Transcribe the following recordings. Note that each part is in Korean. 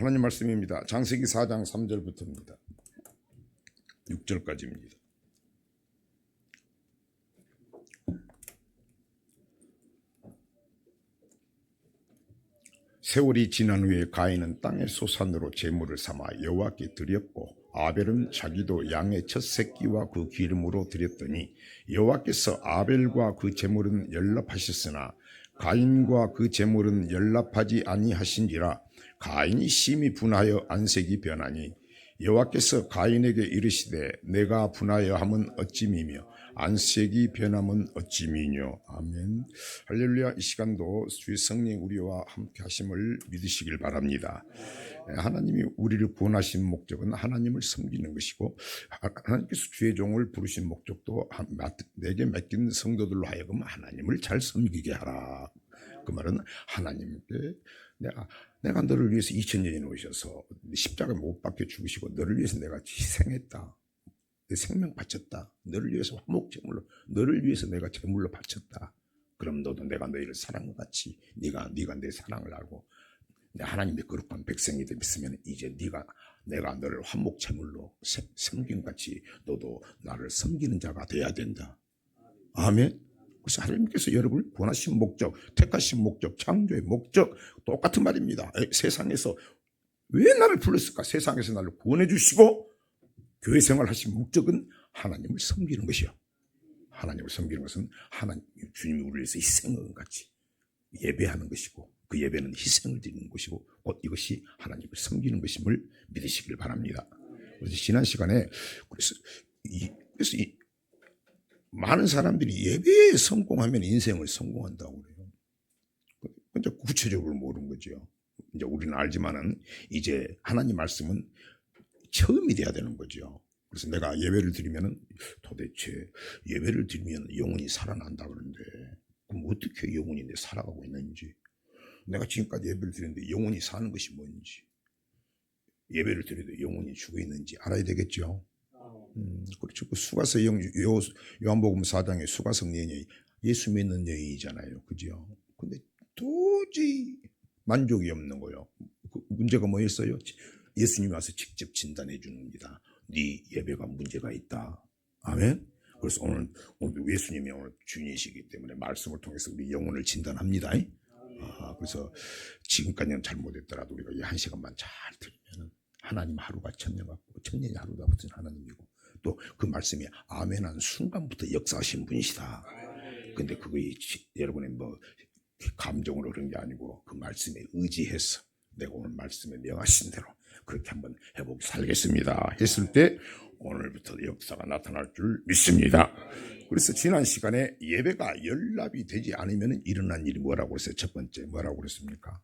하나님 말씀입니다. 창세기 4장 3절부터입니다. 6절까지입니다. 세월이 지난 후에 가인은 땅의 소산으로 제물을 삼아 여호와께 드렸고 아벨은 자기도 양의 첫 새끼와 그 기름으로 드렸더니 여호와께서 아벨과 그 제물은 연락하셨으나 가인과 그 제물은 연락하지 아니하신지라 가인이 심히 분하여 안색이 변하니 여호와께서 가인에게 이르시되 내가 분하여 함은 어찌미며 안색이 변함은 어찌미뇨. 아멘. 할렐루야. 이 시간도 주의 성령 우리와 함께 하심을 믿으시길 바랍니다. 하나님이 우리를 구원하신 목적은 하나님을 섬기는 것이고 하나님께서 주의 종을 부르신 목적도 내게 맡긴 성도들로 하여금 하나님을 잘 섬기게 하라. 그 말은 하나님께 내가 너를 위해서 2000년이 오셔서 십자가에 못 박혀 죽으시고 너를 위해서 내가 희생했다. 내 생명 바쳤다. 너를 위해서 화목제물로 너를 위해서 내가 제물로 바쳤다. 그럼 너도 내가 너희를 사랑과 같이 네가 내 사랑을 알고 하나님의 거룩한 백성이 되었으면 이제 내가 너를 화목제물로 섬김같이 너도 나를 섬기는 자가 돼야 된다. 아멘. 그래서 하나님께서 여러분을 구원하신 목적, 택하신 목적, 창조의 목적 똑같은 말입니다. 세상에서 왜 나를 불렀을까? 세상에서 나를 구원해 주시고 교회 생활하신 목적은 하나님을 섬기는 것이요. 하나님을 섬기는 것은 주님이 우리를 위해서 희생을 같이 예배하는 것이고 그 예배는 희생을 드리는 것이고 곧 이것이 하나님을 섬기는 것임을 믿으시길 바랍니다. 그래서 지난 시간에 그래서 많은 사람들이 예배에 성공하면 인생을 성공한다고 그래요. 근데 구체적으로 모르는 거죠. 이제 우리는 알지만은 이제 하나님 말씀은 처음이 돼야 되는 거죠. 그래서 내가 예배를 드리면은 도대체 예배를 드리면 영혼이 살아난다 그러는데 그럼 어떻게 영혼이 내 살아가고 있는지 내가 지금까지 예배를 드렸는데 영혼이 사는 것이 뭔지 예배를 드려도 영혼이 죽어 있는지 알아야 되겠죠. 그렇죠. 그 수가성 요한복음 4장의 수가성 여인이 예수 믿는 여인이잖아요. 그죠? 근데 도저히 만족이 없는 거예요. 그 문제가 뭐였어요? 예수님이 와서 직접 진단해 줍니다. 네 예배가 문제가 있다. 아멘. 그래서 오늘 예수님이 오늘 주님이시기 때문에 말씀을 통해서 우리 영혼을 진단합니다. 그래서 지금까지는 잘못했더라도 우리가 이 한 시간만 잘 들으면 하나님 하루가 천년 같고 천년이 하루다 붙은 하나님이고 또 그 말씀이 아멘한 순간부터 역사하신 분이시다. 근데 그게 여러분의 감정으로 그런 게 아니고 그 말씀에 의지해서 내가 오늘 말씀에 명하신 대로 그렇게 한번 해보고 살겠습니다 했을 때 오늘부터 역사가 나타날 줄 믿습니다. 그래서 지난 시간에 예배가 연락이 되지 않으면 일어난 일이 뭐라고 그랬어요? 첫 번째 뭐라고 그랬습니까?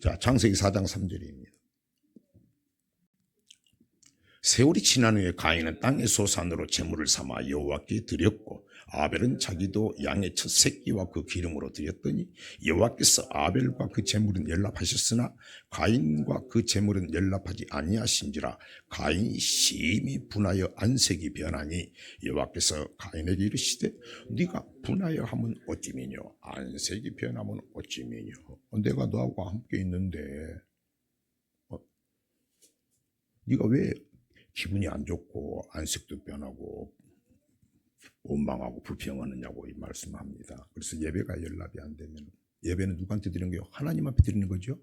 자, 창세기 4장 3절입니다. 세월이 지난 후에 가인은 땅의 소산으로 제물을 삼아 여호와께 드렸고 아벨은 자기도 양의 첫 새끼와 그 기름으로 드렸더니 여호와께서 아벨과 그 제물은 연락하셨으나 가인과 그 제물은 연락하지 아니하신지라 가인이 심히 분하여 안색이 변하니 여호와께서 가인에게 이르시되 네가 분하여 하면 어찌미뇨 안색이 변하면 어찌미뇨 내가 너하고 함께 있는데 네가 왜 기분이 안 좋고 안색도 변하고 원망하고 불평하느냐고 이 말씀합니다. 그래서 예배가 연락이 안 되면 예배는 누구한테 드리는 거예요? 하나님 앞에 드리는 거죠.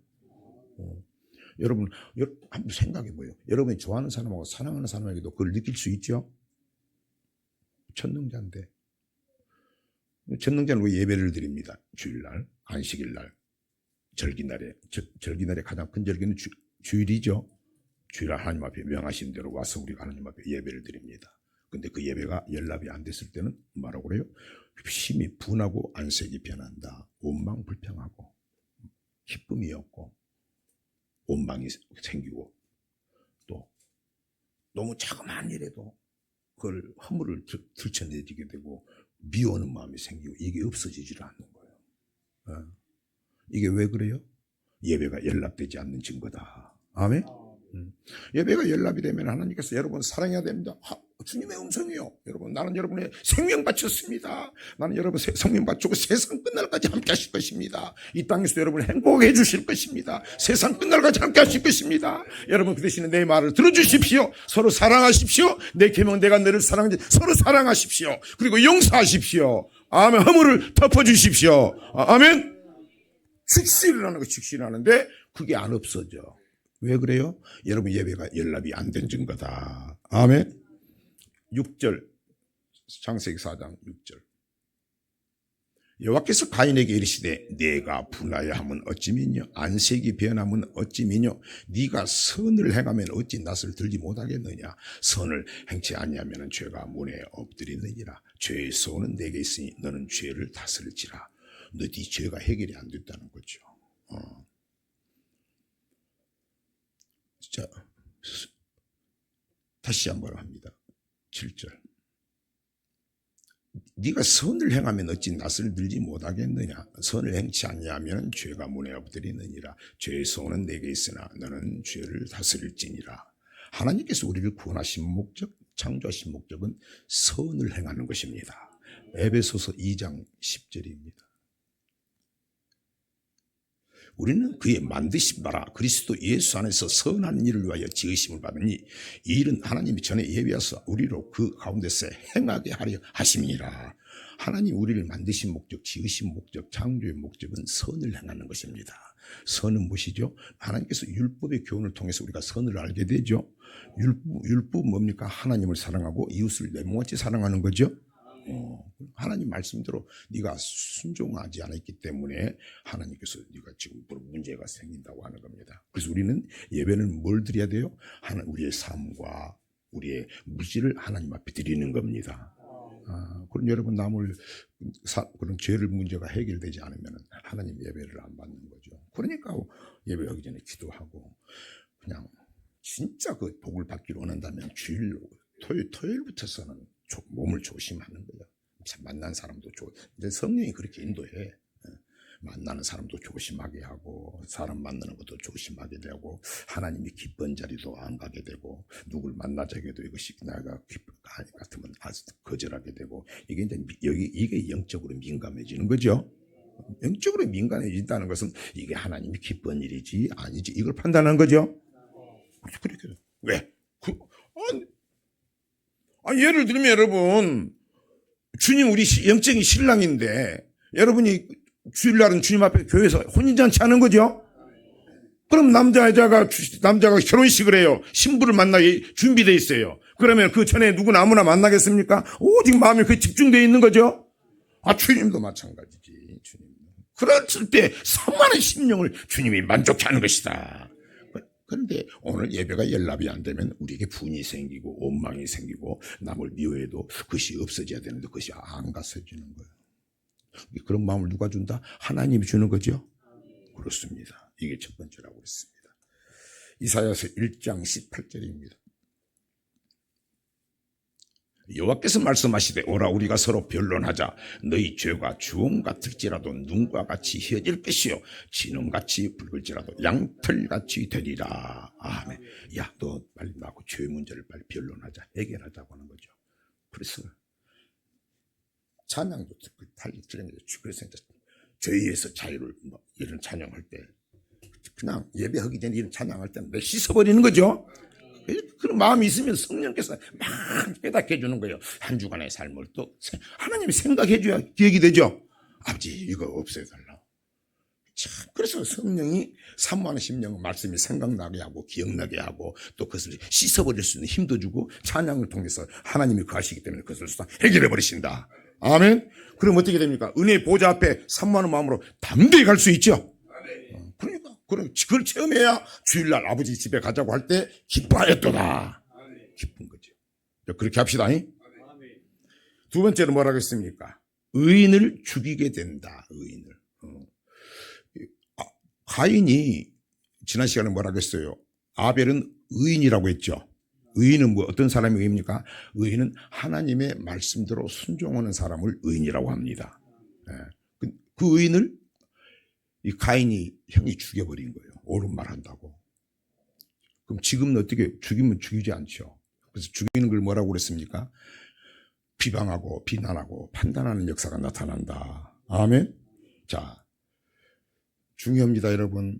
여러분 한번 생각해 보세요. 여러분이 좋아하는 사람하고 사랑하는 사람에게도 그걸 느낄 수 있죠. 천능자인데 천능자는 왜 예배를 드립니다? 주일날, 안식일날, 절기날에 가장 큰 절기는 주일이죠. 주일날 하나님 앞에 명하신 대로 와서 우리가 하나님 앞에 예배를 드립니다. 근데 그 예배가 연락이 안 됐을 때는 뭐라고 그래요? 심히 분하고 안색이 변한다. 원망 불평하고 기쁨이 없고 원망이 생기고 또 너무 자그마한 일에도 그걸 허물을 들춰내지게 되고 미워하는 마음이 생기고 이게 없어지질 않는 거예요. 이게 왜 그래요? 예배가 연락되지 않는 증거다. 아멘? 예배가 연락이 되면 하나님께서 여러분 사랑해야 됩니다. 주님의 음성이요. 여러분 나는 여러분의 생명 바쳤습니다. 나는 여러분 생명 바치고 세상 끝날까지 함께 하실 것입니다. 이 땅에서 여러분을 행복하게 해주실 것입니다. 세상 끝날까지 함께 하실 것입니다. 여러분 그 대신에 내 말을 들어주십시오. 서로 사랑하십시오. 내 계명 내가 너를 사랑하지. 서로 사랑하십시오. 그리고 용서하십시오. 아멘. 허물을 덮어주십시오. 아멘. 즉시를 하는 거 즉시를 하는데 그게 안 없어져. 왜 그래요? 여러분 예배가 연락이 안 된 증거다. 아멘. 6절 창세기 4장 6절 여호와께서 가인에게 이르시되 내가 분하여 하면 어찌 미뇨 안색이 변하면 어찌 미뇨 네가 선을 행하면 어찌 낯을 들지 못하겠느냐 선을 행치 아니하면 죄가 문에 엎드리느니라 죄의 소원은 내게 있으니 너는 죄를 다스릴지라. 너 네 죄가 해결이 안 됐다는 거죠. 자, 다시 한번 합니다. 7절 네가 선을 행하면 어찌 낯을 들지 못하겠느냐 선을 행치 아니하면 죄가 문에 엎드리느니라 죄의 소원은 내게 있으나 너는 죄를 다스릴지니라. 하나님께서 우리를 구원하신 목적 창조하신 목적은 선을 행하는 것입니다. 에베소서 2장 10절입니다. 우리는 그의 만드신 바라 그리스도 예수 안에서 선한 일을 위하여 지으심을 받으니 이 일은 하나님이 전에 예비하사 우리로 그 가운데서 행하게 하려 하심이니라. 하나님 우리를 만드신 목적 지으신 목적 창조의 목적은 선을 행하는 것입니다. 선은 무엇이죠? 하나님께서 율법의 교훈을 통해서 우리가 선을 알게 되죠. 율법 뭡니까? 하나님을 사랑하고 이웃을 내 몸같이 사랑하는 거죠. 하나님 말씀대로 네가 순종하지 않았기 때문에 하나님께서 네가 지금 문제가 생긴다고 하는 겁니다. 그래서 우리는 예배는 뭘 드려야 돼요? 우리의 삶과 우리의 물질을 하나님 앞에 드리는 겁니다. 그럼 여러분 그런 죄를 문제가 해결되지 않으면 하나님 예배를 안 받는 거죠. 그러니까 예배하기 전에 기도하고 그냥 진짜 그 복을 받기를 원한다면 주일 토요일부터서는 몸을 조심하는 거예요. 만난 사람도 근데 성령이 그렇게 인도해. 만나는 사람도 조심하게 하고 사람 만나는 것도 조심하게 되고 하나님이 기쁜 자리도 안 가게 되고 누굴 만나자게 해도 이것이 내가 같으면 거절하게 되고 이게 이제 이게 영적으로 민감해지는 거죠. 영적으로 민감해진다는 것은 이게 하나님이 기쁜 일이지 아니지 이걸 판단하는 거죠. 그렇게 왜? 예를 들면 여러분 주님 우리 영적인 신랑인데 여러분이 주일날은 주님 앞에 교회에서 혼인잔치 하는 거죠. 그럼 남자가 결혼식을 해요. 신부를 만나기 준비되어 있어요. 그러면 그 전에 누구나 아무나 만나겠습니까? 오직 마음이 그에 집중되어 있는 거죠. 주님도 마찬가지지. 주님. 그랬을 때 산만한 심령을 주님이 만족해 하는 것이다. 그런데 오늘 예배가 연락이 안 되면 우리에게 분이 생기고 원망이 생기고 남을 미워해도 그것이 없어져야 되는데 그것이 안 갔어지는 거예요. 그런 마음을 누가 준다? 하나님이 주는 거죠. 그렇습니다. 이게 첫 번째라고 했습니다. 이사야서 1장 18절입니다. 여호와께서 말씀하시되 오라 우리가 서로 변론하자. 너희 죄가 주홍 같을지라도 눈과 같이 희어질 것이요 진홍같이 붉을지라도 양털같이 되리라. 아멘. 야, 너 빨리 나하고 죄 문제를 빨리 변론하자. 해결하자고 하는 거죠. 그래서 찬양도 그래서 죄에서 자유를 이런 찬양할 때 그냥 예배하기 전에 이런 찬양할 때는 내 씻어버리는 거죠. 그런 마음이 있으면 성령께서 막 깨닫게 해주는 거예요. 한 주간의 삶을 또 하나님이 생각해줘야 기억이 되죠. 아버지 이거 없애달라. 참 그래서 성령이 사모하는 심령은 말씀이 생각나게 하고 기억나게 하고 또 그것을 씻어버릴 수 있는 힘도 주고 찬양을 통해서 하나님이 그하시기 때문에 그것을 해결해 버리신다. 아멘. 그럼 어떻게 됩니까? 은혜의 보좌 앞에 사모하는 마음으로 담대히 갈 수 있죠. 그러니까 그걸 체험해야 주일날 아버지 집에 가자고 할 때 기뻐하였도다. 기쁜 거죠. 그렇게 합시다. 두 번째로 뭐라고 했습니까? 의인을 죽이게 된다. 의인을. 가인이 지난 시간에 뭐라고 했어요? 아벨은 의인이라고 했죠. 의인은 어떤 사람이 의인입니까? 의인은 하나님의 말씀대로 순종하는 사람을 의인이라고 합니다. 그 의인을 이 가인이 형이 죽여버린 거예요. 옳은 말 한다고. 그럼 지금은 어떻게 죽이면 죽이지 않죠. 그래서 죽이는 걸 뭐라고 그랬습니까? 비방하고 비난하고 판단하는 역사가 나타난다. 아멘. 자, 중요합니다, 여러분.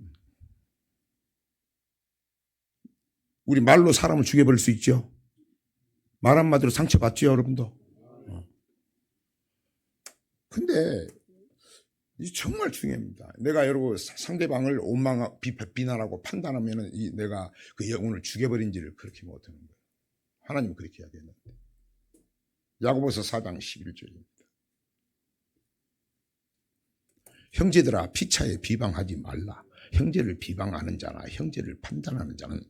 우리 말로 사람을 죽여버릴 수 있죠. 말 한마디로 상처받죠, 여러분도. 근데 정말 중요합니다. 내가 여러분 상대방을 원망하고 비난하고 판단하면은 내가 그 영혼을 죽여버린지를 그렇게 못하는 거예요. 하나님은 그렇게 해야 되는데. 야고보서 4장 11절입니다. 형제들아 피차에 비방하지 말라. 형제를 비방하는 자나 형제를 판단하는 자는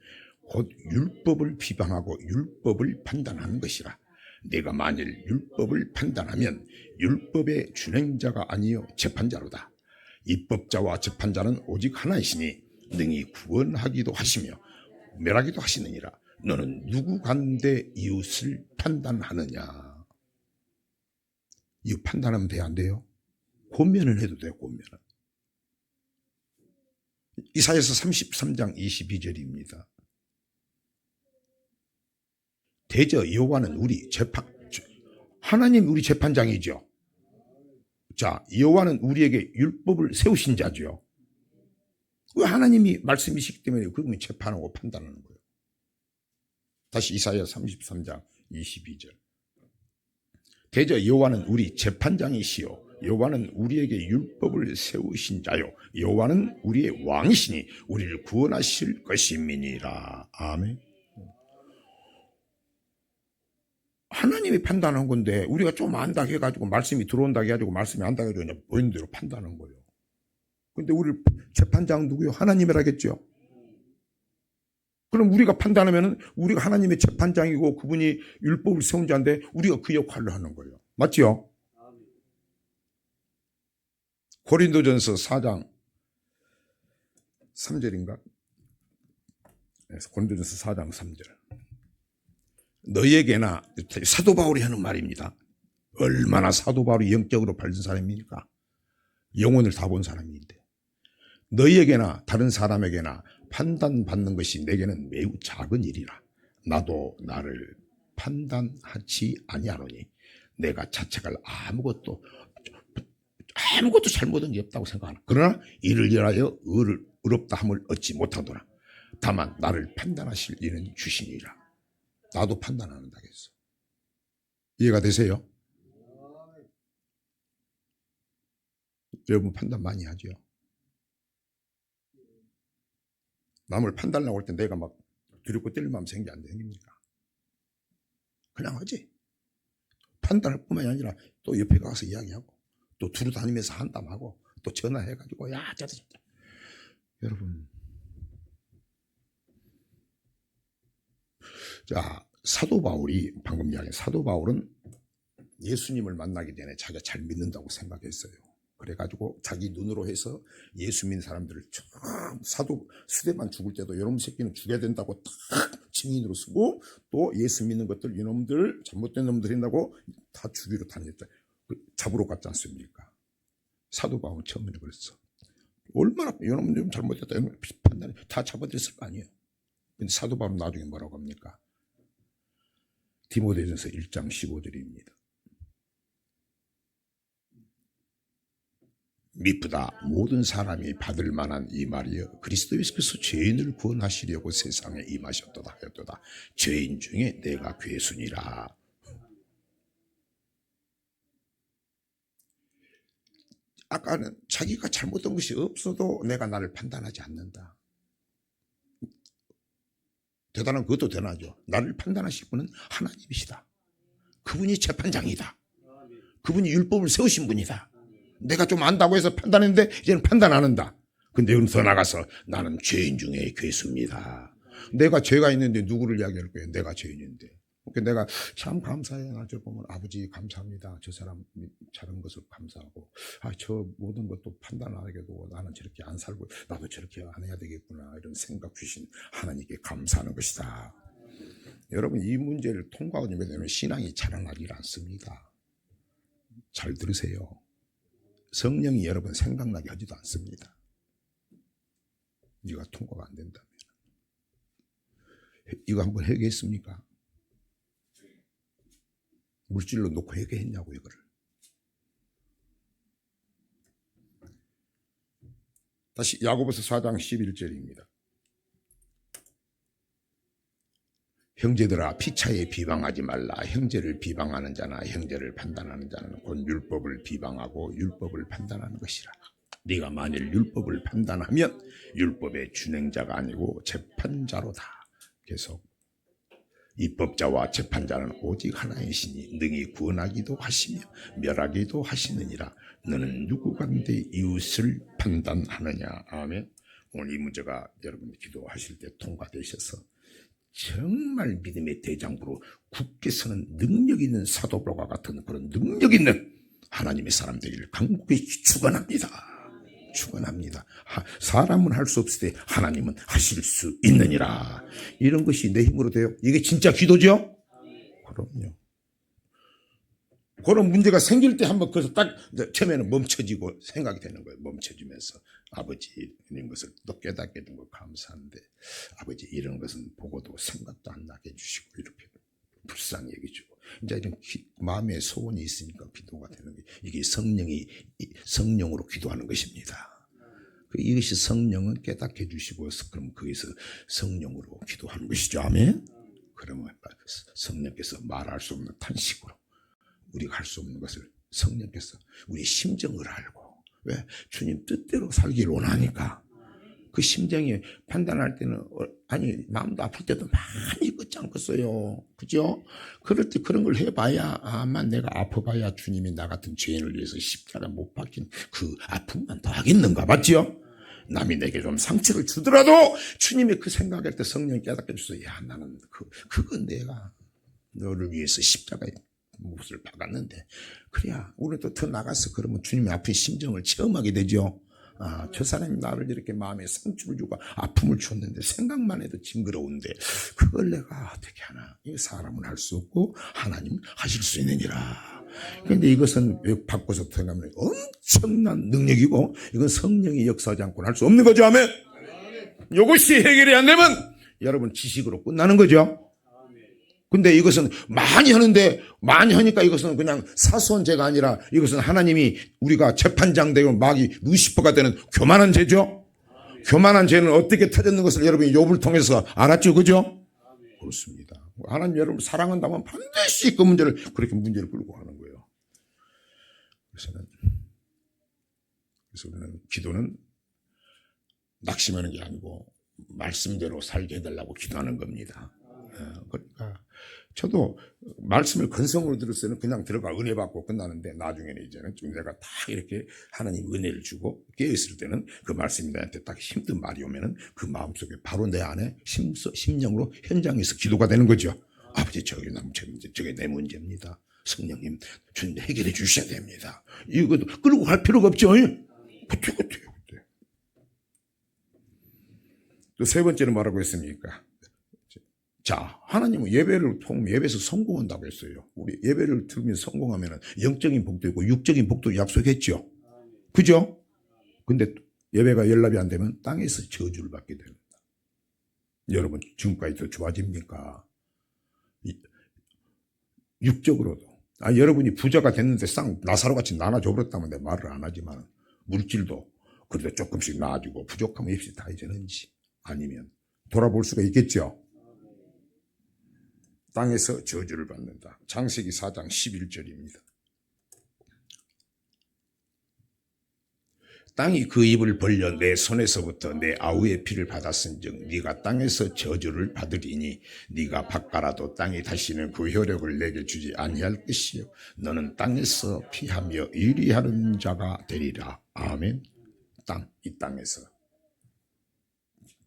곧 율법을 비방하고 율법을 판단하는 것이라. 내가 만일 율법을 판단하면 율법의 준행자가 아니요 재판자로다. 입법자와 재판자는 오직 하나이시니 능히 구원하기도 하시며 멸하기도 하시느니라. 너는 누구 간데 이웃을 판단하느냐. 이웃 판단하면 돼요, 안 돼요? 권면을 해도 돼요, 권면은. 이사야서 33장 22절입니다. 대저 여호와는 우리 하나님 우리 재판장이죠. 자, 여호와는 우리에게 율법을 세우신 자죠. 그 하나님이 말씀이시기 때문에 그분이 재판하고 판단하는 거예요. 다시 이사야 33장 22절. 대저 여호와는 우리 재판장이시요 여호와는 우리에게 율법을 세우신 자요 여호와는 우리의 왕이시니 우리를 구원하실 것임이니라. 아멘. 하나님이 판단한 건데 우리가 좀 안다 해가지고 말씀이 들어온다 해가지고 말씀이 안다 해가지고 그냥 보이는 대로 판단한 거예요. 근데 우리 재판장 누구요? 하나님이라겠죠. 그럼 우리가 판단하면 우리가 하나님의 재판장이고 그분이 율법을 세운 자인데 우리가 그 역할을 하는 거예요. 맞죠? 고린도전서 4장 3절인가? 고린도전서 4장 3절. 너희에게나 사도 바울이 하는 말입니다. 얼마나 사도 바울이 영적으로 밝은 사람입니까? 영혼을 다 본 사람인데 너희에게나 다른 사람에게나 판단받는 것이 내게는 매우 작은 일이라. 나도 나를 판단하지 아니하노니 내가 자책할 아무것도 잘못한 게 없다고 생각하나. 그러나 이를 위하여 의롭다 함을 얻지 못하더라. 다만 나를 판단하실 이는 주시니라. 나도 판단 안 한다겠어. 이해가 되세요? 여러분 판단 많이 하죠. 남을 판단하려고 할 때 내가 막 두렵고 떨릴 마음 생기 안 생깁니까? 그냥 하지. 판단할 뿐만이 아니라 또 옆에 가서 이야기하고 또 두루 다니면서 한담하고 또 전화해가지고 야 저다 여러분. 자, 사도 바울이 방금 이야기한 사도 바울은 예수님을 만나기 전에 자기가 잘 믿는다고 생각했어요. 그래가지고 자기 눈으로 해서 예수 믿는 사람들을 사도 스데반 죽을 때도 이놈 새끼는 죽여야 된다고 딱 증인으로 쓰고 또 예수 믿는 것들 이놈들 잘못된 놈들 한다고 다 죽이러 다녔죠. 잡으러 갔지 않습니까? 사도 바울은 처음에 그랬어. 얼마나 이놈 좀 잘못했다 이놈 판단이 다 잡아들였을 거 아니에요. 근데 사도 바울은 나중에 뭐라고 합니까? 디모데전서 1장 15절입니다. 미쁘다 모든 사람이 받을 만한 이 말이여 그리스도 예수께서 죄인을 구원하시려고 세상에 임하셨도다 하였도다. 죄인 중에 내가 괴순이라. 아까는 자기가 잘못한 것이 없어도 내가 나를 판단하지 않는다. 대단한 그것도 대단하죠. 나를 판단하실 분은 하나님이시다. 그분이 재판장이다. 그분이 율법을 세우신 분이다. 내가 좀 안다고 해서 판단했는데 이제는 판단 안 한다. 근데 여기서 더 나가서 나는 죄인 중에 괴수입니다. 내가 죄가 있는데 누구를 이야기할 거예요? 내가 죄인인데. 내가 참 감사해. 나 저 보면 아버지 감사합니다. 저 사람 잘한 것을 감사하고 저 모든 것도 판단 안 하게 되고 나는 저렇게 안 살고 나도 저렇게 안 해야 되겠구나 이런 생각 주신 하나님께 감사하는 것이다. 여러분 이 문제를 통과하게 되면 신앙이 자라나질 않습니다. 잘 들으세요. 성령이 여러분 생각나게 하지도 않습니다. 네가 통과가 안 된다면. 이거 한번 회개했습니까? 물질로 놓고 회개했냐고 이거를. 다시 야고보서 4장 11절입니다. 형제들아 피차에 비방하지 말라. 형제를 비방하는 자나 형제를 판단하는 자는 곧 율법을 비방하고 율법을 판단하는 것이라. 네가 만일 율법을 판단하면 율법의 준행자가 아니고 재판자로다. 계속 입법자와 재판자는 오직 하나이시니 능히 구원하기도 하시며 멸하기도 하시느니라. 너는 누구간데 이웃을 판단하느냐. 아멘. 오늘 이 문제가 여러분 기도하실 때 통과되셔서 정말 믿음의 대장부로 굳게 서는 능력 있는 사도들과 같은 그런 능력 있는 하나님의 사람 되기를 간곡히 축원합니다. 축원합니다. 사람은 할 수 없을 때 하나님은 하실 수 있느니라. 이런 것이 내 힘으로 돼요. 이게 진짜 기도죠? 그럼요. 그런 문제가 생길 때 한번 그래서 딱 처음에는 멈춰지고 생각이 되는 거예요. 멈춰지면서 아버지 이런 것을 또 깨닫게 된 거 감사한데 아버지 이런 것은 보고도 생각도 안 나게 해주시고 이렇게 불쌍히 여겨주고 이제 이런 마음의 소원이 있으니까 기도가 되는 게 이게 성령으로 기도하는 것입니다. 이것이 성령은 깨닫게 해주시고 그럼 거기서 성령으로 기도하는 것이죠. 아멘. 그러면 성령께서 말할 수 없는 탄식으로 우리가 할 수 없는 것을 성령께서 우리 심정을 알고 왜? 주님 뜻대로 살기를 원하니까 그 심정이 판단할 때는 아니 마음도 아플 때도 많이 끝장긋어요. 그죠? 그럴 때 그런 걸 해봐야 아마 내가 아파봐야 주님이 나 같은 죄인을 위해서 십자가 못 박힌 그 아픔만 더 하겠는가 맞죠? 남이 내게 좀 상처를 주더라도 주님이 그 생각할 때 성령이 깨닫게 해주세요. 야 나는 그건 내가 너를 위해서 십자가에 몫을 박았는데 그래야 우리도 더 나가서 그러면 주님의 아픈 심정을 체험하게 되죠. 저 사람이 나를 이렇게 마음에 상처를 주고 아픔을 줬는데 생각만 해도 징그러운데 그걸 내가 어떻게 하나. 이 사람은 할 수 없고 하나님은 하실 수 있느니라. 그런데 이것은 바꿔서 들어가면 엄청난 능력이고 이건 성령이 역사하지 않고는 할 수 없는 거죠. 아멘. 이것이 해결이 안 되면 여러분 지식으로 끝나는 거죠. 근데 이것은 많이 하는데 많이 하니까 이것은 그냥 사소한 죄가 아니라 이것은 하나님이 우리가 재판장 되고 마귀 루시퍼가 되는 교만한 죄죠. 교만한 죄는 어떻게 터졌는 것을 여러분이 욥을 통해서 알았죠. 그죠? 그렇습니다. 하나님 여러분 사랑한다면 반드시 그 문제를 그렇게 문제를 끌고 가는 거예요. 그래서 우리는 기도는 낙심하는 게 아니고 말씀대로 살게 해달라고 기도하는 겁니다. 그러니까 저도 말씀을 근성으로 들을 때는 그냥 들어가 은혜 받고 끝나는데 나중에는 이제는 좀 내가 딱 이렇게 하나님 은혜를 주고 깨어있을 때는 그 말씀이 나한테 딱 힘든 말이 오면은 그 마음속에 바로 내 안에 심령으로 현장에서 기도가 되는 거죠. 아버지 저게 내 문제, 저게 내 문제입니다. 성령님 주님 해결해 주셔야 됩니다. 이것도 끌고 갈 필요가 없죠. 그때. 또 세 번째는 뭐라고 했습니까? 자, 하나님은 예배를 통하면 예배에서 성공한다고 했어요. 우리 예배를 들으면 성공하면 영적인 복도 있고 육적인 복도 약속했죠. 그죠? 근데 예배가 연락이 안 되면 땅에서 저주를 받게 됩니다. 여러분 지금까지 더 좋아집니까? 육적으로도. 여러분이 부자가 됐는데 나사로같이 나눠줘 버렸다면 내가 말을 안 하지만 물질도 그래도 조금씩 나아지고 부족하면 입시 다 이제는지 아니면 돌아볼 수가 있겠죠. 땅에서 저주를 받는다. 창세기 4장 11절입니다. 땅이 그 입을 벌려 내 손에서부터 내 아우의 피를 받았은즉 네가 땅에서 저주를 받으리니 네가 바꿔라도 땅이 다시는 그 효력을 내게 주지 아니할 것이요 너는 땅에서 피하며 일이하는 자가 되리라. 아멘. 이 땅에서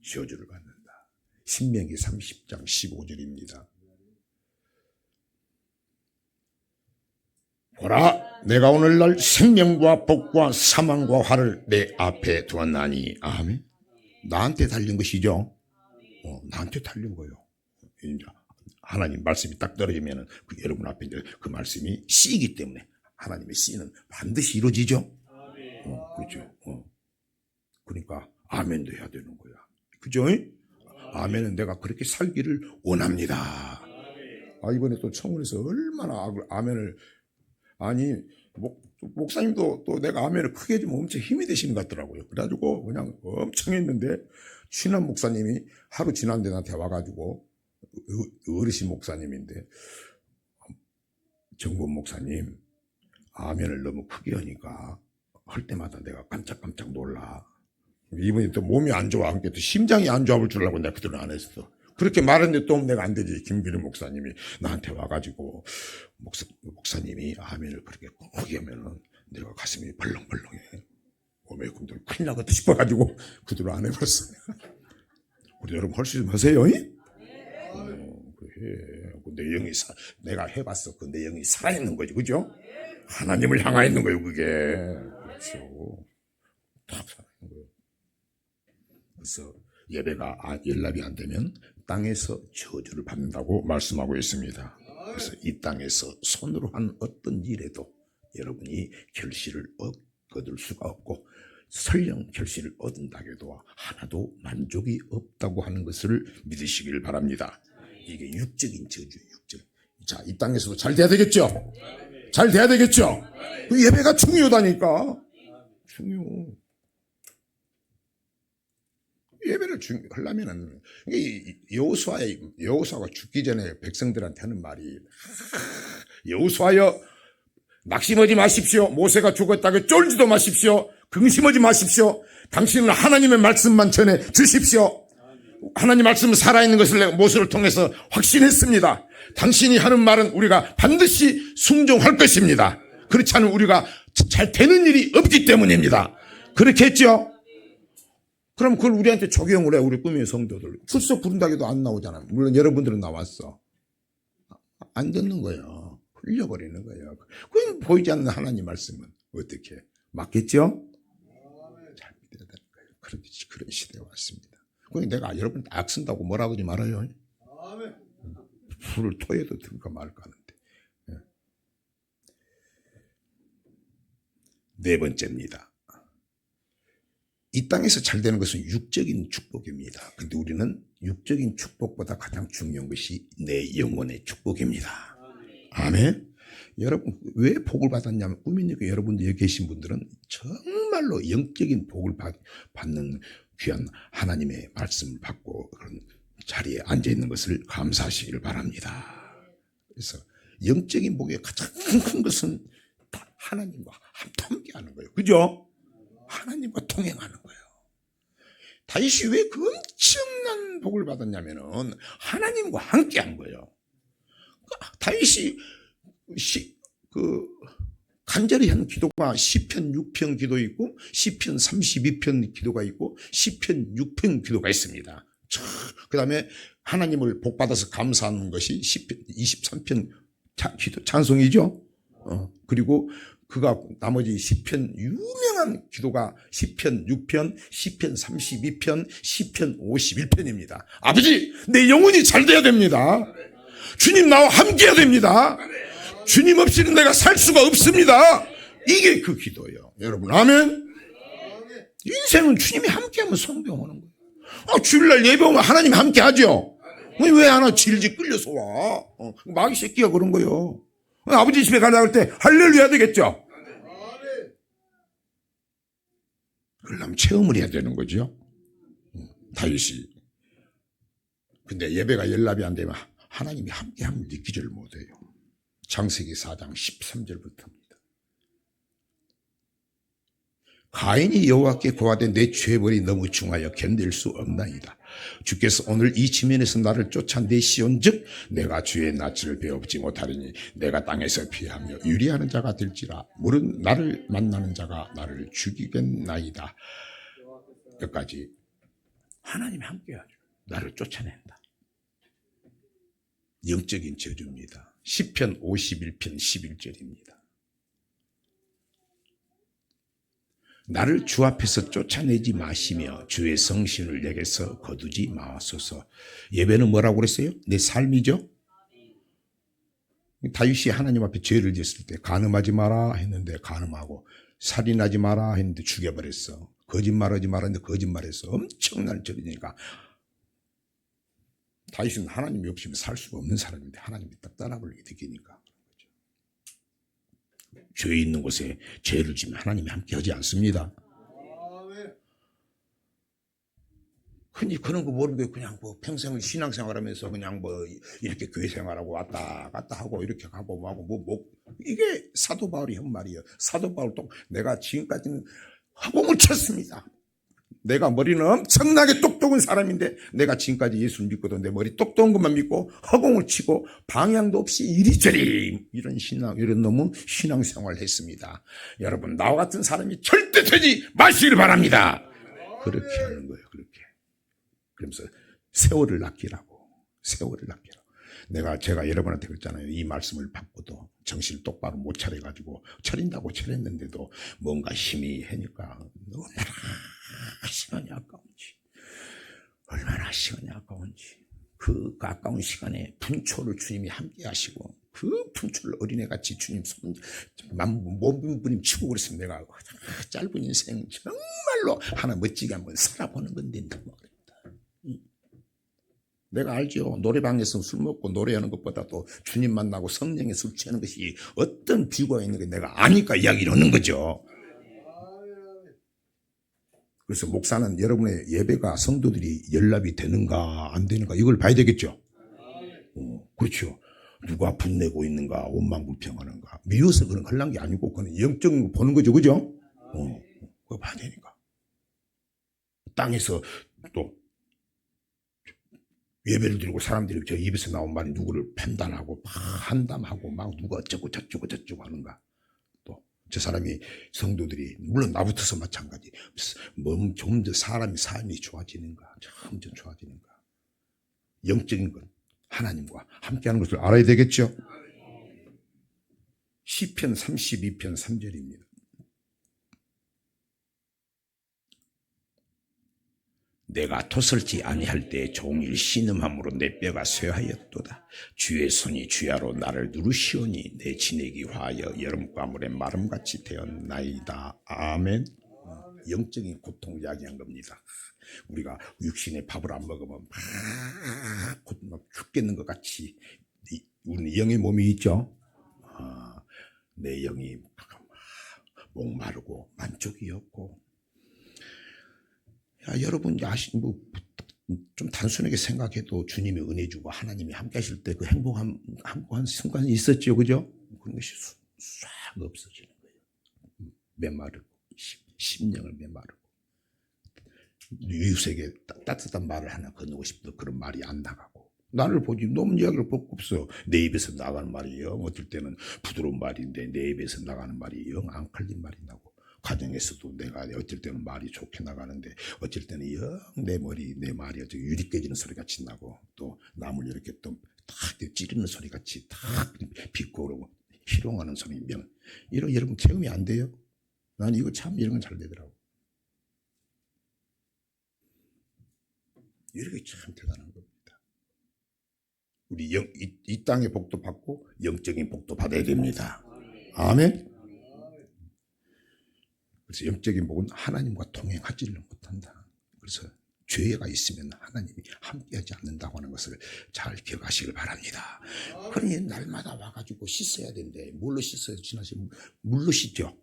저주를 받는다. 신명기 30장 15절입니다. 보라 내가 오늘날 생명과 복과 사망과 화를 내 앞에 두었나니. 아멘. 나한테 달린 것이죠. 나한테 달린 거예요. 이제 하나님 말씀이 딱 떨어지면 여러분 앞에 이제 그 말씀이 씨이기 때문에 하나님의 씨는 반드시 이루어지죠. 그렇죠. 그러니까 아멘도 해야 되는 거야. 그죠? 아멘은 내가 그렇게 살기를 원합니다. 이번에 또 청원에서 얼마나 아멘을, 아니, 목사님도 또 내가 아멘을 크게 해주면 엄청 힘이 되시는 것 같더라고요. 그래가지고 그냥 엄청 했는데, 신한 목사님이 하루 지난데 나한테 와가지고, 어르신 목사님인데, 정권 목사님, 아멘을 너무 크게 하니까 할 때마다 내가 깜짝깜짝 놀라. 이번에 또 몸이 안 좋아. 그러니까 또 심장이 안 좋아 볼 줄 알고 내가 그대로 안 했어. 그렇게 말했는데 또 내가 안 되지. 김기름 목사님이 나한테 와가지고 목사님이 아멘을 그렇게 크게 하면은 내가 가슴이 벌렁벌렁해. 몸에 근데 큰일 나겠다 싶어가지고 그대로 안 해봤어. 우리 여러분 할 수 있으면 하세요. 그래. 그 내용이 내가 해봤어. 그 내용이 살아있는 거지, 그죠? 하나님을 향하여 있는 거예요, 그게. 그렇죠. 딱 살아있는 거예요. 그래서 예배가 연락이 안 되면 땅에서 저주를 받는다고 말씀하고 있습니다. 그래서 이 땅에서 손으로 한 어떤 일에도 여러분이 결실을 얻을 수가 없고 설령 결실을 얻은다 해도 하나도 만족이 없다고 하는 것을 믿으시길 바랍니다. 이게 육적인 저주예요, 육적. 자, 이 땅에서도 잘 돼야 되겠죠? 잘 돼야 되겠죠? 그 예배가 중요하다니까. 중요. 예배를 하려면은, 여호수아가 죽기 전에 백성들한테 하는 말이, 여호수아여, 낙심하지 마십시오. 모세가 죽었다고 쫄지도 마십시오. 근심하지 마십시오. 당신은 하나님의 말씀만 전해 주십시오. 하나님 말씀은 살아있는 것을 내가 모세를 통해서 확신했습니다. 당신이 하는 말은 우리가 반드시 순종할 것입니다. 그렇지 않으면 우리가 잘 되는 일이 없기 때문입니다. 그렇게 했죠? 그럼 그걸 우리한테 적용을 해. 우리 꿈의 성도들. 출석 부른다고 해도 안 나오잖아. 물론 여러분들은 나왔어. 안 듣는 거예요. 흘려버리는 거예요. 그건 보이지 않는 하나님 말씀은 어떻게 맞겠죠? 잘 믿어야 되는 거예요. 그런 시대가 왔습니다. 내가 여러분 딱 쓴다고 뭐라고 하지 말아요. 불을 토해도 들까 말까 하는데. 네 번째입니다. 이 땅에서 잘 되는 것은 육적인 축복입니다. 근데 우리는 육적인 축복보다 가장 중요한 것이 내 영혼의 축복입니다. 아멘. 여러분 왜 복을 받았냐면 꿈이니까 여러분들 여기 계신 분들은 정말로 영적인 복을 받는 귀한 하나님의 말씀을 받고 그런 자리에 앉아있는 것을 감사하시길 바랍니다. 그래서 영적인 복의 가장 큰 것은 하나님과 함께하는 거예요. 그죠? 하나님과 동행하는 거예요. 다윗이 왜 그 엄청난 복을 받았냐면은 하나님과 함께한 거예요. 다윗이 간절히 하는 기도가 시편 6편 기도 있고 시편 32편 기도가 있고 시편 6편 기도가 있습니다. 그 다음에 하나님을 복받아서 감사하는 것이 시편 23편 찬송이죠. 그리고 그가 나머지 시편 유명한 기도가 시편 6편, 시편 32편, 시편 51편입니다. 아버지, 내 영혼이 잘 돼야 됩니다. 주님 나와 함께 해야 됩니다. 주님 없이는 내가 살 수가 없습니다. 이게 그 기도예요. 여러분, 아멘? 인생은 주님이 함께하면 성공하는 거예요. 주일날 예배하면 하나님이 함께하죠. 왜 하나 질질 끌려서 와? 마귀 새끼가 그런 거예요. 아버지 집에 가려고 할 때 할렐루야 되겠죠. 그러려면 체험을 해야 되는 거죠. 다윗이. 근데 예배가 연락이 안 되면 하나님이 함께함을 느끼지를 못해요. 창세기 4장 13절부터입니다. 가인이 여호와께 고하되 내 죄벌이 너무 중하여 견딜 수 없나이다. 주께서 오늘 이 지면에서 나를 쫓아내시온즉 내가 주의 낯을 배워보지 못하리니 내가 땅에서 피하며 유리하는 자가 될지라 물은 나를 만나는 자가 나를 죽이겠나이다. 여기까지 하나님이 함께하죠. 나를 쫓아낸다. 영적인 저주입니다. 시편 51편 11절입니다. 나를 주 앞에서 쫓아내지 마시며 주의 성신을 내게서 거두지 마소서. 예배는 뭐라고 그랬어요? 내 삶이죠. 다윗이 하나님 앞에 죄를 지었을 때 간음하지 마라 했는데 간음하고, 살인하지 마라 했는데 죽여버렸어. 거짓말하지 마라 했는데 거짓말했어. 엄청난 죄니까 다윗은 하나님이 없으면 살 수가 없는 사람인데 하나님이 딱 따라버리게 느끼니까. 죄 있는 곳에 죄를 지면 하나님이 함께 하지 않습니다. 흔히 그런 거 모르고 그냥 뭐 평생을 신앙생활하면서 그냥 뭐 이렇게 교회 생활하고 왔다 갔다 하고 이렇게 가고 뭐하고 이게 사도 바울이 한 말이에요. 사도 바울도 내가 지금까지는 허공을 쳤습니다. 내가 머리는 엄청나게 똑똑한 사람인데 내가 지금까지 예수를 믿고도 내 머리 똑똑한 것만 믿고 허공을 치고 방향도 없이 이리저리 이런 너무 신앙생활을 했습니다. 여러분 나와 같은 사람이 절대 되지 마시길 바랍니다. 그렇게 하는 거예요. 그렇게. 그러면서 세월을 아끼라고. 제가 여러분한테 그랬잖아요. 이 말씀을 받고도 정신을 똑바로 못 차려가지고 차린다고 차렸는데도 뭔가 힘이 하니까 얼마나 시간이 아까운지 그 아까운 시간에 분초를 주님이 함께 하시고 그 분초를 어린애같이 주님 몸부림 치고 그랬으면 내가 짧은 인생 정말로 하나 멋지게 한번 살아보는 건데 내가 알죠. 노래방에서 술 먹고 노래하는 것보다도 주님 만나고 성령에 술 취하는 것이 어떤 비유가 있는 게 내가 아니까 이야기를 하는 거죠. 그래서 목사는 여러분의 예배가 성도들이 연락이 되는가 안 되는가 이걸 봐야 되겠죠. 그렇죠. 누가 분내고 있는가 원망불평하는가 미워서 그런 거 하려는 게 아니고 그건 영적인 거 보는 거죠. 그죠? 그거 봐야 되니까. 땅에서 또 예배를 드리고 사람들이 저 입에서 나온 말이 누구를 판단하고 한담하고 막 누가 어쩌고 저쩌고 하는가. 또 저 사람이 성도들이 물론 나부터서 마찬가지. 좀 더 사람이 삶이 좋아지는가 점점 좋아지는가. 영적인 건 하나님과 함께하는 것을 알아야 되겠죠. 시편 32편 3절입니다. 내가 토설지 아니할 때 종일 신음함으로 내 뼈가 쇠하였도다. 주의 손이 주야로 나를 누르시오니 내 진액이 화하여 여름가물의 마름같이 되었나이다. 아멘. 영적인 고통을 이야기한 겁니다. 우리가 육신의 밥을 안 먹으면 막 죽겠는 것 같이 우리 영의 몸이 있죠. 내 영이 목마르고 만족이 없고 여러분 좀 단순하게 생각해도 주님이 은혜 주고 하나님이 함께 하실 때 그 행복한 순간이 있었죠. 그죠? 그런 것이 싹 없어지는 거예요. 메마르고 심령을 메마르고 이웃에게 따뜻한 말을 하나 건너고 싶어도 그런 말이 안 나가고 나를 보지 너무 이야기를 볼 거 없어. 내 입에서 나가는 말이 영 어떨 때는 부드러운 말인데 내 입에서 나가는 말이 영 앙칼린 말이 나고 가정에서도 내가 어쩔 때는 말이 좋게 나가는데 어쩔 때는 영 내 말이 유리 깨지는 소리 같이 나고 또 남을 이렇게 또 탁 찌르는 소리 같이 탁 비꼬고 그러고 희롱하는 소리면 여러분 체험이 안 돼요? 난 이거 참 이런 건 잘 되더라고. 이렇게 참 대단한 겁니다. 우리 이 땅의 복도 받고 영적인 복도 받아야 됩니다. 아멘. 그래서 영적인 복은 하나님과 동행하지를 못한다. 그래서 죄가 있으면 하나님이 함께하지 않는다고 하는 것을 잘 기억하시길 바랍니다. 그러니 날마다 와가지고 씻어야 되는데 뭘로 씻어요? 지나시면 물로 씻죠.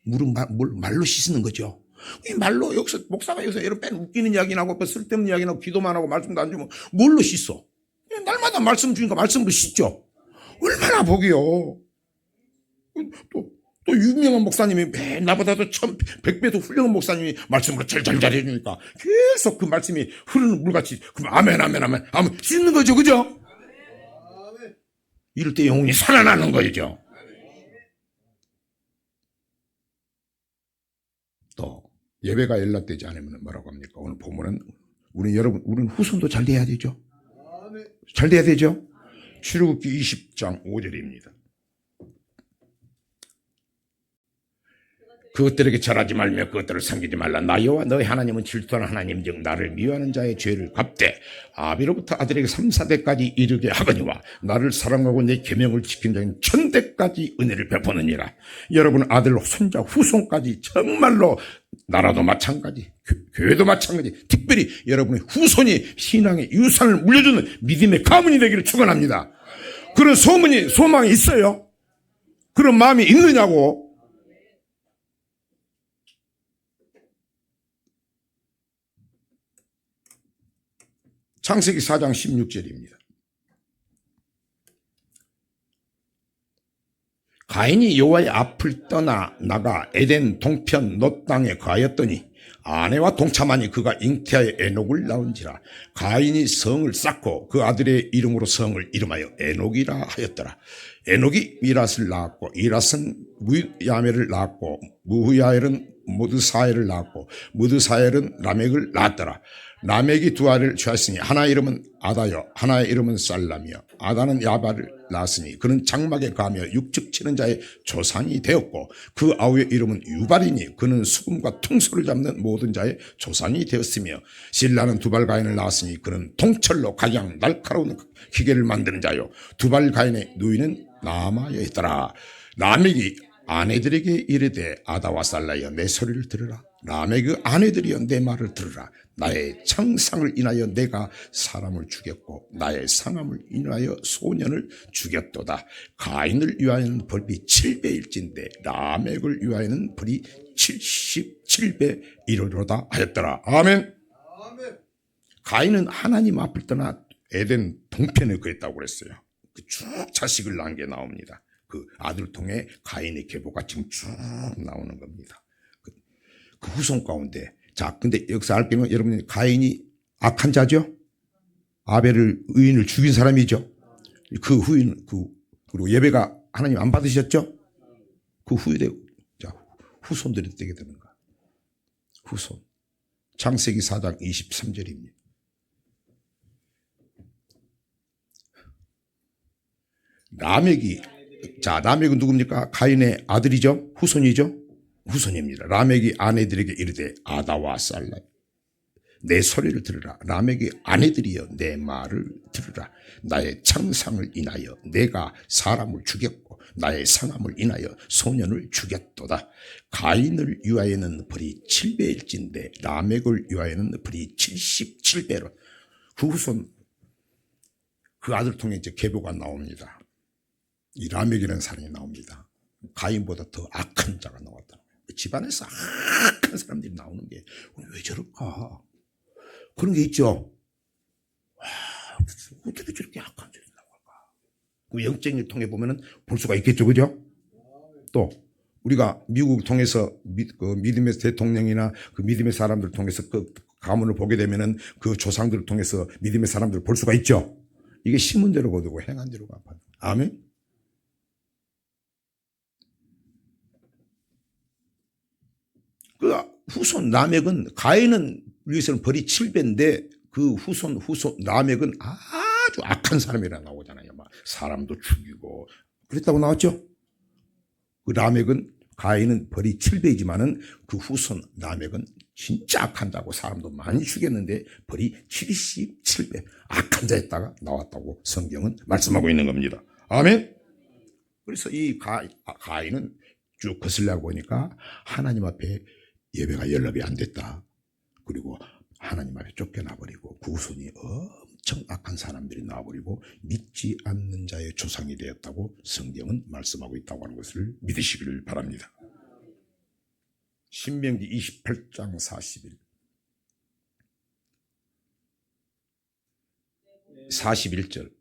물은 말로 씻는 거죠. 이 말로 여기서 목사가 여기서 이런 뺀 웃기는 이야기 나고 쓸데없는 이야기 나고 기도만 하고 말씀도 안 주면 뭘로 씻어? 날마다 말씀 주니까 말씀으로 씻죠. 얼마나 복이요. 또 유명한 목사님이 나보다도 1,100배도 훌륭한 목사님이 말씀으로 잘 해주니까 계속 그 말씀이 흐르는 물같이 그럼 아멘 씻는 거죠. 그죠? 이럴 때 영혼이 살아나는 거죠. 또 예배가 연락되지 않으면 뭐라고 합니까? 오늘 보면은 우리는 후손도 잘 돼야 되죠. 잘 돼야 되죠. 출애굽기 20장 5절입니다. 그것들에게 절하지 말며 그것들을 섬기지 말라. 나 여호와 너희 하나님은 질투하는 하나님 즉 나를 미워하는 자의 죄를 갚되 아비로부터 아들에게 3, 4대까지 이르게 하거니와 나를 사랑하고 내 계명을 지킨 자는 1000대까지 은혜를 베푸느니라. 여러분 아들 손자 후손까지 정말로 나라도 마찬가지, 교회도 마찬가지, 특별히 여러분의 후손이 신앙의 유산을 물려주는 믿음의 가문이 되기를 축원합니다. 그런 소망이 있어요? 그런 마음이 있느냐고. 창세기 4장 16절입니다. 가인이 여호와의 앞을 떠나 나가 에덴 동편 롯 땅에 거하였더니 아내와 동참하니 그가 잉태하여 에녹을 낳은지라. 가인이 성을 쌓고 그 아들의 이름으로 성을 이름하여 에녹이라 하였더라. 에녹이 미랏을 낳았고 이랏은 무야멜을 낳았고 무야엘은 무드사엘을 낳았고 무드사엘은 라멕을 낳았더라. 라멕이 두 아들을 취하였으니 하나의 이름은 아다요 하나의 이름은 살라며 아다는 야발을 낳았으니 그는 장막에 가며 육축 치는 자의 조상이 되었고 그 아우의 이름은 유발이니 그는 수금과 퉁소를 잡는 모든 자의 조상이 되었으며 실라는 두발 가인을 낳았으니 그는 통철로 각양 날카로운 기계를 만드는 자요 두발 가인의 누이는 나아마였더라. 라멕이 아내들에게 이르되 아다와 살라여 내 소리를 들으라. 라멕의 아내들이여 내 말을 들으라. 나의 창상을 인하여 내가 사람을 죽였고 나의 상함을 인하여 소년을 죽였도다. 가인을 위하여는 벌이 7배일진데 라멕을 위하여는 벌이 77배 이르리로다 하였더라. 아멘. 가인은 하나님 앞을 떠나 에덴 동편에 거했다고 그랬어요. 쭉 자식을 낳은 게 나옵니다. 그 아들을 통해 가인의 계보가 지금 쭉 나오는 겁니다. 그 후손 가운데. 자, 근데 여기서 알 게는 여러분, 가인이 악한 자죠? 아벨을, 의인을 죽인 사람이죠? 그 후인, 그리고 예배가 하나님 안 받으셨죠? 그 자, 후손들이 되게 되는가? 후손. 창세기 4장 23절입니다. 라멕은 누굽니까? 가인의 아들이죠? 후손이죠? 후손입니다. 라멕이 아내들에게 이르되 아다와 살라 내 소리를 들으라. 라멕이 아내들이여 내 말을 들으라. 나의 창상을 인하여 내가 사람을 죽였고 나의 상함을 인하여 소년을 죽였도다. 가인을 위하여는 벌이 7배일진데 라멕을 위하여는 벌이 77배로 그 후손 그 아들 통해 이제 계보가 나옵니다. 이 라멕이라는 사람이 나옵니다. 가인보다 더 악한 자가 나왔다. 집안에서 악한 사람들이 나오는 게 왜 저럴까? 그런 게 있죠. 와, 어떻게 저렇게 악한 사람이 나올까? 그 영적인 일 통해 보면은 볼 수가 있겠죠, 그죠? 또 우리가 미국 통해서 그 믿음의 대통령이나 그 믿음의 사람들을 통해서 그 가문을 보게 되면은 그 조상들을 통해서 믿음의 사람들을 볼 수가 있죠. 이게 심은 대로 거두고 행한 대로 갚아요. 아멘. 그 후손 라멕은 가인은 위해서는 벌이 7배인데 그 후손 라멕은 아주 악한 사람이라 나오잖아요. 막 사람도 죽이고 그랬다고 나왔죠. 그 라멕은 가인은 벌이 7배이지만은 그 후손 라멕은 진짜 악한다고 사람도 많이 죽였는데 벌이 77배 악한 자였다가 나왔다고 성경은 말씀하고 있는 겁니다. 아멘. 그래서 이 가인은 쭉 거슬려 보니까 하나님 앞에 예배가 연락이 안 됐다. 그리고 하나님 앞에 쫓겨나버리고 그 후손이 엄청 악한 사람들이 나와버리고 믿지 않는 자의 조상이 되었다고 성경은 말씀하고 있다고 하는 것을 믿으시기를 바랍니다. 신명기 28장 41절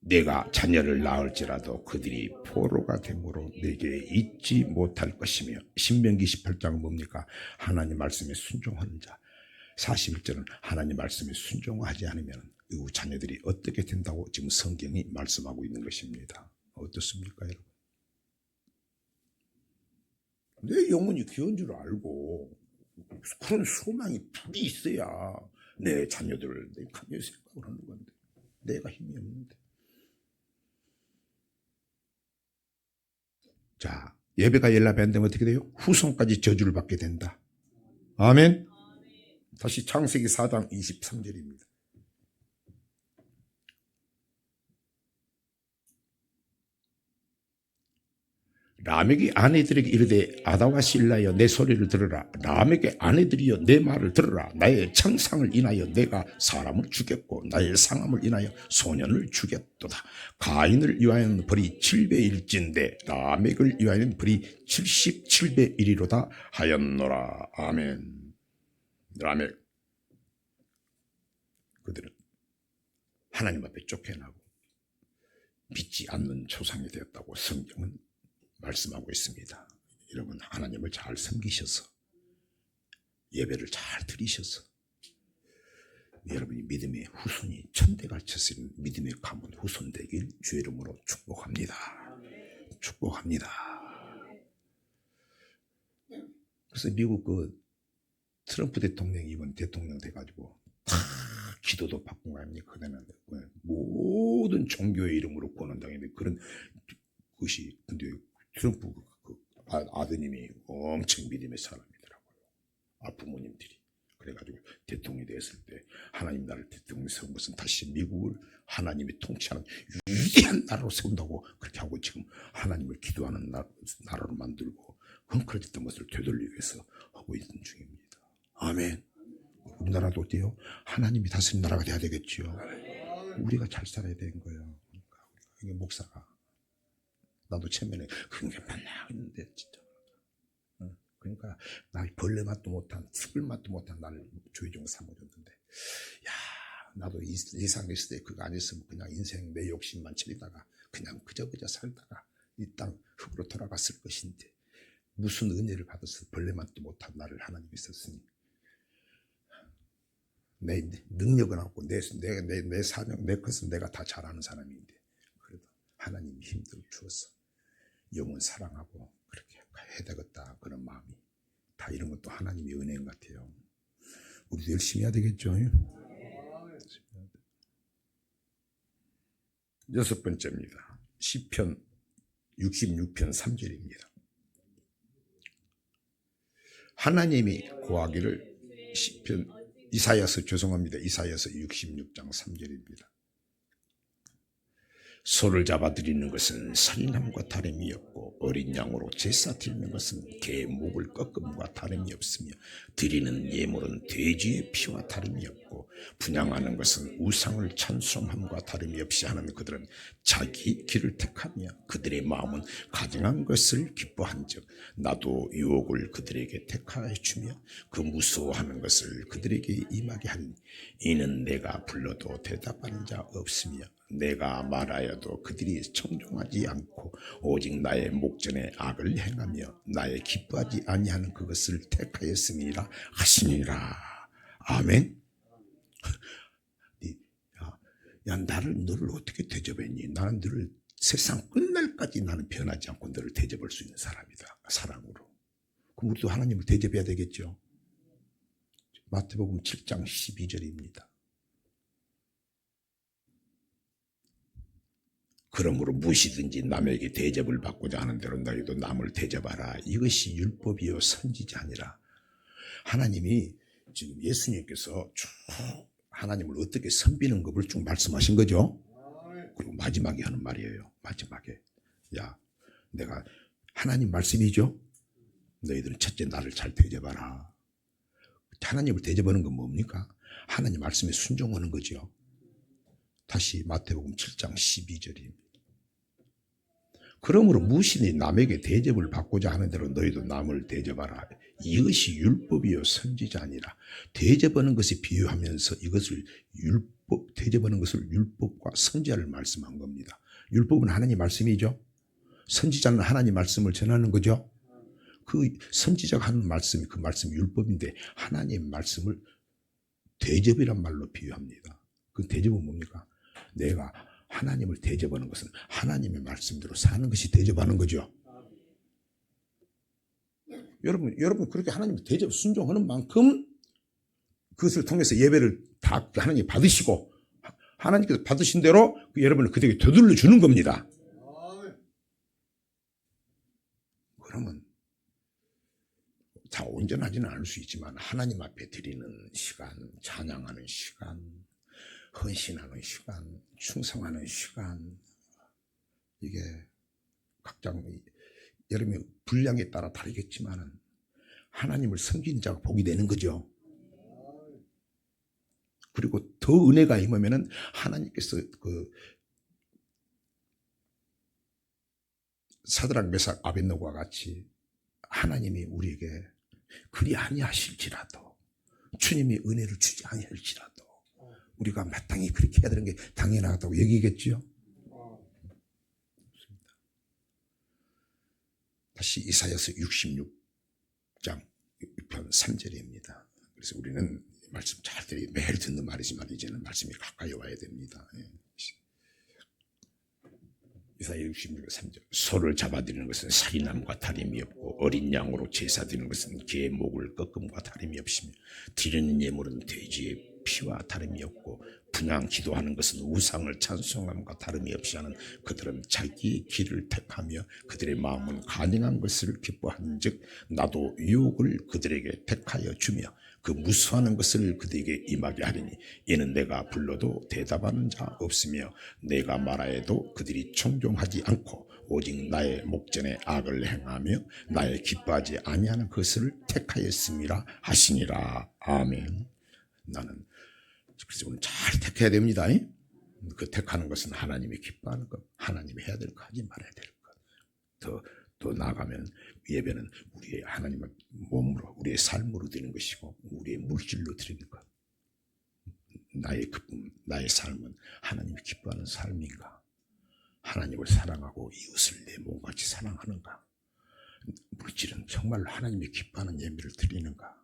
내가 자녀를 낳을지라도 그들이 포로가 되므로 내게 잊지 못할 것이며 신명기 28장은 뭡니까? 하나님 말씀에 순종하는 자. 41절은 하나님 말씀에 순종하지 않으면 이 자녀들이 어떻게 된다고 지금 성경이 말씀하고 있는 것입니다. 어떻습니까 여러분? 내 영혼이 귀한 줄 알고 그런 소망이 불이 있어야 내 자녀들을 내 가며 생각을 하는 건데 내가 힘이 없는데. 자, 예배가 연락이 안 되면 어떻게 돼요? 후손까지 저주를 받게 된다. 아멘. 다시 창세기 4장 23절입니다. 라멕이 아내들에게 이르되 아다와 실라여 내 소리를 들으라. 라멕의 아내들이여 내 말을 들으라. 나의 창상을 인하여 내가 사람을 죽였고 나의 상함을 인하여 소년을 죽였도다. 가인을 위하여는 벌이 7배일진데 라멕을 위하여는 벌이 77배 1이로다 하였노라. 아멘. 라멕 그들은 하나님 앞에 쫓겨나고 믿지 않는 조상이 되었다고 성경은 말씀하고 있습니다. 여러분 하나님을 잘 섬기셔서 예배를 잘 드리셔서 여러분이 믿음의 후손이 천대같이 쓰는 믿음의 가문 후손 되길 주의 이름으로 축복합니다. 축복합니다. 그래서 미국 그 트럼프 대통령이 이번 대통령 돼가지고 다 기도도 받고 거 아닙니까? 그때는 모든 종교의 이름으로 권한당했는데 그런 것이 근데 트럼프 그 아드님이 엄청 믿음의 사람이더라고요. 부모님들이. 그래가지고 대통령이 됐을 때 하나님 나라를 대통령이 세운 것은 다시 미국을 하나님이 통치하는 위대한 나라로 세운다고 그렇게 하고 지금 하나님을 기도하는 나라로 만들고 헝클어졌던 것을 되돌리기 위해서 하고 있는 중입니다. 아멘. 우리나라도 어때요? 하나님이 다스린 나라가 돼야 되겠죠. 우리가 잘 살아야 되는 거예요. 그러니까 목사가 나도 처음에는 그런 게 맞나 했는데 진짜 그러니까 나 벌레 맛도 못한 습을 맛도 못한 나를 조회종 삼아줬는데 야 나도 이 세상에 있을 때 그거 아니었으면 그냥 인생 내 욕심만 채리다가 그냥 그저 살다가 이 땅 흙으로 돌아갔을 것인데 무슨 은혜를 받아서 벌레 맛도 못한 나를 하나님이 썼으니 내 능력은 없고 내 사명 내 것은 내가 다 잘하는 사람인데 그래도 하나님이 힘들어 주어서 영혼 사랑하고 그렇게 해야 되겠다 그런 마음이 다 이런 것도 하나님의 은혜인 것 같아요. 우리도 열심히 해야 되겠죠. 여섯 번째입니다. 시편 66편 3절입니다. 하나님이 고하기를 이사야서 66장 3절입니다. 소를 잡아들이는 것은 살인함과 다름이 없고 어린 양으로 제사 드리는 것은 개 목을 꺾음과 다름이 없으며 드리는 예물은 돼지의 피와 다름이 없고 분향하는 것은 우상을 찬송함과 다름이 없이 하는 그들은 자기 길을 택하며 그들의 마음은 가증한 것을 기뻐한즉 나도 유혹을 그들에게 택하여 주며 그 무서워하는 것을 그들에게 임하게 하니 이는 내가 불러도 대답하는 자 없으며 내가 말하여도 그들이 청종하지 않고 오직 나의 목전에 악을 행하며 나의 기뻐하지 아니하는 그것을 택하였음이라 하시니라. 아멘. 야 너를 어떻게 대접했니? 나는 너를 세상 끝날까지 나는 변하지 않고 너를 대접할 수 있는 사람이다. 사랑으로. 그럼 우리도 하나님을 대접해야 되겠죠. 마태복음 7장 12절입니다. 그러므로 무엇이든지 남에게 대접을 받고자 하는 대로 너희도 남을 대접하라. 이것이 율법이요 선지자니라. 하나님이 지금 예수님께서 쭉 하나님을 어떻게 섬기는 것을 쭉 말씀하신 거죠. 그리고 마지막에 하는 말이에요. 마지막에 야 내가 하나님 말씀이죠. 너희들은 첫째 나를 잘 대접하라. 하나님을 대접하는 건 뭡니까? 하나님 말씀에 순종하는 거죠. 다시 마태복음 7장 12절입니다. 그러므로 무엇이니 남에게 대접을 받고자 하는 대로 너희도 남을 대접하라. 이것이 율법이요 선지자니라. 대접하는 것이 비유하면서 이것을 대접하는 것을 율법과 선지자를 말씀한 겁니다. 율법은 하나님 말씀이죠. 선지자는 하나님 말씀을 전하는 거죠. 그 선지자가 하는 말씀이 그 말씀이 율법인데 하나님 말씀을 대접이란 말로 비유합니다. 그 대접은 뭡니까? 내가 하나님을 대접하는 것은 하나님의 말씀대로 사는 것이 대접하는 거죠. 여러분 그렇게 하나님 대접 순종하는 만큼 그것을 통해서 예배를 다 하나님 받으시고 하나님께서 받으신 대로 여러분을 그들에게 되돌려 주는 겁니다. 그러면 다 온전하지는 않을 수 있지만 하나님 앞에 드리는 시간, 찬양하는 시간, 헌신하는 시간, 충성하는 시간, 이게 각장 여러분의 분량에 따라 다르겠지만은 하나님을 섬기는 자가 복이 되는 거죠. 그리고 더 은혜가 임하면은 하나님께서 그 사드락 메삭 아벳노고와 같이 하나님이 우리에게 그리 아니하실지라도 주님이 은혜를 주지 아니할지라도 우리가 마땅히 그렇게 해야 되는 게 당연하다고 여기겠지요. 다시 이사야서 66장 6편 3절입니다. 그래서 우리는 말씀 잘 들이 매일 듣는 말이지만 이제는 말씀이 가까이 와야 됩니다. 이사야 66장 3절 소를 잡아들이는 것은 살인함과 다름이 없고 어린 양으로 제사 드리는 것은 개의 목을 꺾음과 다름이 없으며 드리는 예물은 돼지의 피와 다름이 없고 분향 기도하는 것은 우상을 찬송함과 다름이 없이 하는 그들은 자기 길을 택하며 그들의 마음은 가능한 것을 기뻐한즉 나도 유혹을 그들에게 택하여 주며 그 무수하는 것을 그들에게 임하게 하리니 이는 내가 불러도 대답하는 자 없으며 내가 말하여도 그들이 청종하지 않고 오직 나의 목전에 악을 행하며 나의 기뻐하지 아니하는 것을 택하였음이라 하시니라. 아멘. 나는 그래서 오늘 잘 택해야 됩니다. 그 택하는 것은 하나님이 기뻐하는 것, 하나님이 해야 될 것, 하지 말아야 될 것. 더 나아가면 예배는 우리의 하나님의 몸으로, 우리의 삶으로 드리는 것이고 우리의 물질로 드리는 것. 나의 기쁨, 나의 삶은 하나님이 기뻐하는 삶인가? 하나님을 사랑하고 이웃을 내 몸같이 사랑하는가? 물질은 정말로 하나님이 기뻐하는 예배를 드리는가?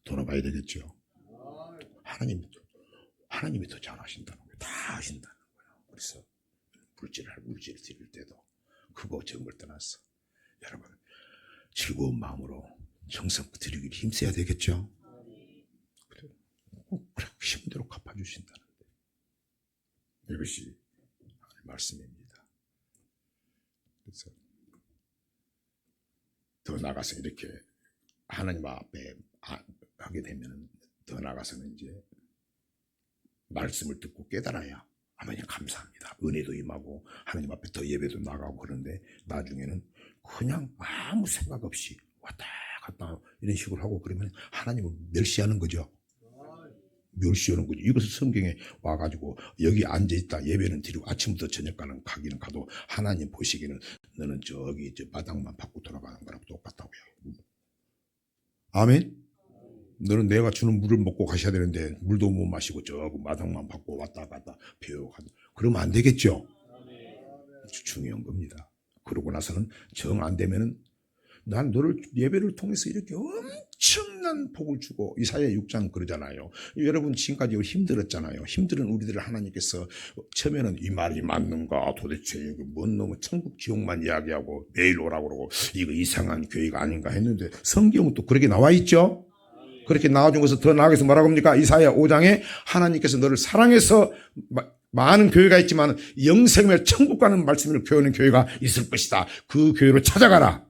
돌아봐야 되겠죠. 하나님이 더 잘하신다는 거예요. 다 하신다는 거예요. 그래서 물질을 드릴 때도 그거 적은 걸 떠나서 여러분 즐거운 마음으로 정성껏 드리기를 힘써야 되겠죠. 그래 힘대로 갚아주신다는데 이것이 하나님의 말씀입니다. 그래서 더 나가서 이렇게 하나님 앞에 하게 되면 더 나가서는 이제 말씀을 듣고 깨달아야 하나님 감사합니다. 은혜도 임하고 하나님 앞에 더 예배도 나가고 그런데 나중에는 그냥 아무 생각 없이 왔다 갔다 이런 식으로 하고 그러면 하나님을 멸시하는 거죠. 멸시하는 거죠. 이것을 성경에 와가지고 여기 앉아있다 예배는 드리고 아침부터 저녁까지 가기는 가도 하나님 보시기에는 너는 저기 저 바닥만 받고 돌아가는 거랑 똑같다고요. 아멘. 너는 내가 주는 물을 먹고 가셔야 되는데 물도 못 마시고 저거 마당만 받고 왔다 갔다 배워가고 그러면 안 되겠죠. 중요한 겁니다. 그러고 나서는 정 안 되면은 난 너를 예배를 통해서 이렇게 엄청난 복을 주고 이사야 6장 그러잖아요. 여러분 지금까지 힘들었잖아요. 힘든 우리들을 하나님께서 처음에는 이 말이 맞는가 도대체 뭔 놈의 천국 지옥만 이야기하고 매일 오라고 그러고 이거 이상한 교회가 아닌가 했는데 성경은 또 그렇게 나와 있죠. 그렇게 나와준 것을 더 나아가서 뭐라고 합니까? 이사야 5장에 하나님께서 너를 사랑해서 많은 교회가 있지만 영생을 천국 가는 말씀을 교회하는 교회가 있을 것이다. 그 교회로 찾아가라.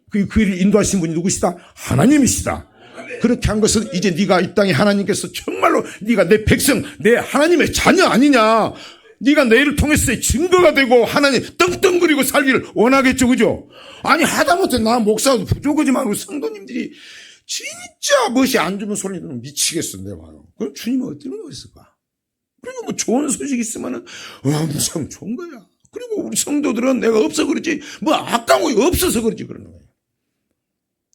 그 교회를 인도하신 분이 누구시다? 하나님이시다. 그렇게 한 것은 이제 네가 이 땅에 하나님께서 정말로 네가 내 백성, 내 하나님의 자녀 아니냐. 네가 내일을 통해서 증거가 되고 하나님 떵떵거리고 살기를 원하겠죠. 그죠? 아니 하다못해 나 목사도 부족하지만 우리 성도님들이 진짜 멋이 안 주면 소리는 미치겠어, 내 말은. 그럼 주님은 어떤 거 있을까? 그리고 뭐 좋은 소식 있으면은 엄청 좋은 거야. 그리고 우리 성도들은 내가 없어 그러지, 뭐 아까운 거 없어서 그러지, 그러는 거야.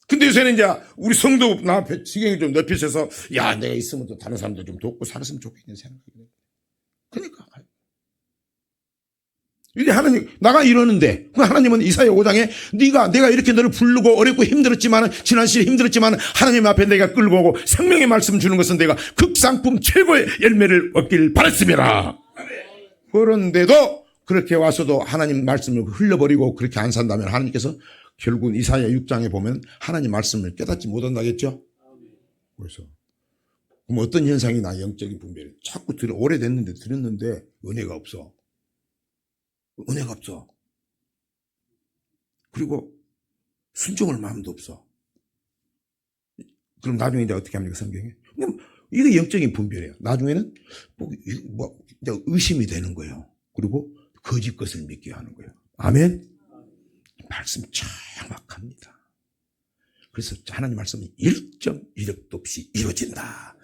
근데 요새는 이제 우리 성도 나 지경이 좀 넓혀져서 야, 내가 있으면 또 다른 사람들 좀 돕고 살았으면 좋겠는 생각이 돼. 그러니까. 이게 하나님, 나가 이러는데, 하나님은 이사야 5장에 내가 이렇게 너를 부르고 어렵고 힘들었지만, 지난 시에 힘들었지만, 하나님 앞에 내가 끌고 오고 생명의 말씀 주는 것은 내가 극상품 최고의 열매를 얻길 바랐습니다. 그런데도 그렇게 와서도 하나님 말씀을 흘려버리고 그렇게 안 산다면 하나님께서 결국 이사야 6장에 보면 하나님 말씀을 깨닫지 못한다겠죠? 그래서. 그럼 어떤 현상이 나 영적인 분별이 자꾸 오래됐는데 들었는데 은혜가 없어. 은혜가 없어. 그리고 순종할 마음도 없어. 그럼 나중에 이제 어떻게 합니까, 성경에? 그럼 이게 영적인 분별이에요. 나중에는 의심이 되는 거예요. 그리고 거짓 것을 믿게 하는 거예요. 아멘? 말씀 정확합니다. 그래서 하나님 말씀이 일점 이력도 없이 이루어진다.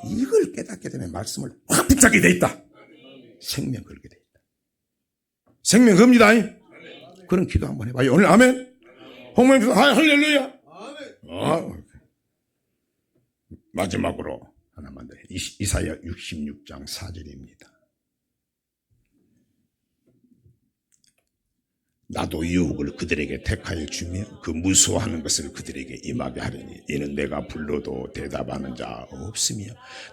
이걸 깨닫게 되면 말씀을 확 붙잡게 돼 있다. 생명 걸게 돼 있다. 생명 겁니다. 그런 기도 한번 해봐요. 오늘 아멘. 홍명수 할렐루야. 마지막으로 하나만 더. 이사야 66장 4절입니다. 나도 유혹을 그들에게 택하여 주며 그 무서워하는 것을 그들에게 임하게 하리니 이는 내가 불러도 대답하는 자 없으며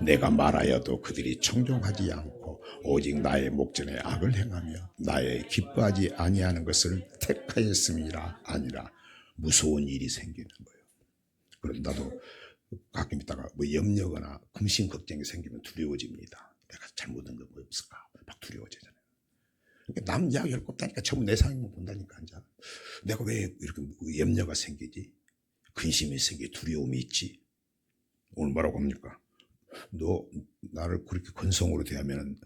내가 말하여도 그들이 청종하지 않고 오직 나의 목전에 악을 행하며 나의 기뻐하지 아니하는 것을 택하였음이라 아니라 무서운 일이 생기는 거예요. 그럼 나도 가끔 있다가 뭐 염려거나 근심 걱정이 생기면 두려워집니다. 내가 잘못한 거 뭐 없을까 막 두려워지잖아요. 남 이야기 할 거 없다니까. 전부 내 상황만 본다니까. 이제. 내가 왜 이렇게 염려가 생기지? 근심이 생기, 두려움이 있지? 오늘 뭐라고 합니까? 너 나를 그렇게 건성으로 대하면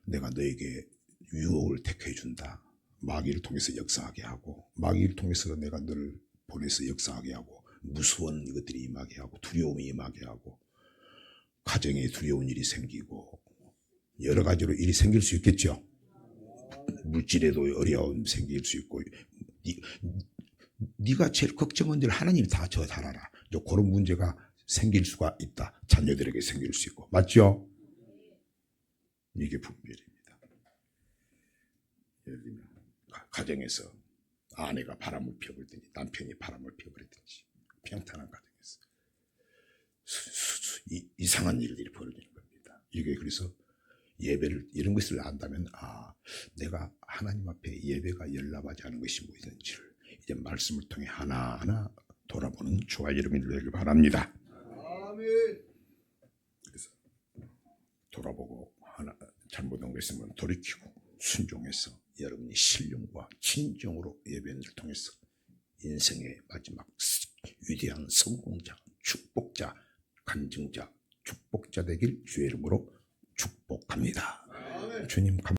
내가 너에게 유혹을 택해 준다. 마귀를 통해서 역사하게 하고, 마귀를 통해서 내가 너를 보내서 역사하게 하고, 무서운 이것들이 임하게 하고, 두려움이 임하게 하고, 가정에 두려운 일이 생기고, 여러 가지로 일이 생길 수 있겠죠. 물질에도 어려움 생길 수 있고, 네가 제일 걱정한 일 하나님이 다 저 잘 알아. 그런 문제가 생길 수가 있다. 자녀들에게 생길 수 있고. 맞죠? 이게 분별입니다. 예를 들면 가정에서 아내가 바람을 피워버리든지 남편이 바람을 피워버리든지 평탄한 가정에서 이상한 일들이 벌어지는 겁니다. 이게 그래서 예배를 이런 것을 안다면 내가 하나님 앞에 예배가 연락하지 않은 것이 무엇인지를 이제 말씀을 통해 하나하나 돌아보는 주와 여러분이 되길 바랍니다. 아멘. 그래서 돌아보고 하나 잘못한 것 있으면 돌이키고 순종해서 여러분이 신령과 진정으로 예배를 통해서 인생의 마지막 위대한 성공자, 축복자, 간증자, 축복자 되길 주의 이름으로 축복합니다. 주님 감사합니다.